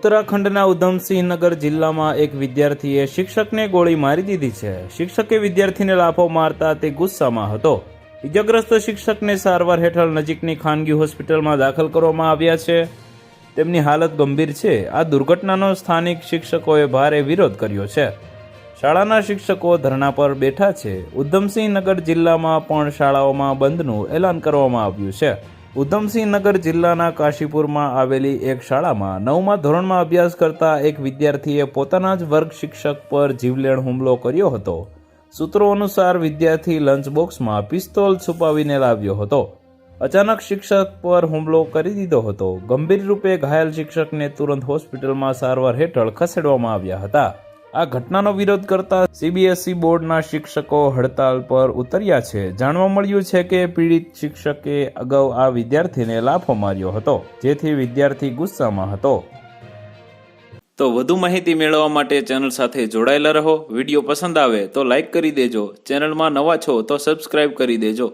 ઉત્તરાખંડના ઉધમસિંહનગર જિલ્લામાં એક વિદ્યાર્થીએ શિક્ષકને ગોળી મારી દીધી છે। શિક્ષકે વિદ્યાર્થીને લાફો મારતા તે ગુસ્સામાં હતો। ઇજાગ્રસ્ત શિક્ષકને સારવાર હેઠળ નજીકની ખાનગી હોસ્પિટલમાં દાખલ કરવામાં આવ્યા છે। તેમની હાલત ગંભીર છે। આ દુર્ઘટનાનો સ્થાનિક શિક્ષકોએ ભારે વિરોધ કર્યો છે। શાળાના શિક્ષકો ધરણા પર બેઠા છે। ઉધમસિંહનગર જિલ્લામાં પણ શાળાઓમાં બંધનું એલાન કરવામાં આવ્યું છે। ઉધમસિંહનગર જિલ્લાના કાશીપુરમાં આવેલી એક શાળામાં 9મા ધોરણમાં અભ્યાસ કરતા એક વિદ્યાર્થીએ પોતાના જ વર્ગ શિક્ષક પર જીવલેણ હુમલો કર્યો હતો। સૂત્રો અનુસાર વિદ્યાર્થી લંચ બોક્સમાં પિસ્તોલ છુપાવીને લાવ્યો હતો। અચાનક શિક્ષક પર હુમલો કરી દીધો હતો। ગંભીર રૂપે ઘાયલ શિક્ષકને તુરંત હોસ્પિટલમાં સારવાર હેઠળ ખસેડવામાં આવ્યા હતા। આ ઘટનાનો વિરોધ કરતા સીબીએસઈ બોર્ડના શિક્ષકો હડતાલ પર ઉતર્યા છે। જાણવા મળ્યું છે કે પીડિત શિક્ષકે અગાઉ આ વિદ્યાર્થીને લાફો માર્યો હતો, જેથી વિદ્યાર્થી ગુસ્સામાં હતો। તો વધુ માહિતી મેળવવા માટે ચેનલ સાથે જોડાયેલા રહો। વિડીયો પસંદ આવે તો લાઇક કરી દેજો। ચેનલમાં નવા છો તો સબસ્ક્રાઇબ કરી દેજો।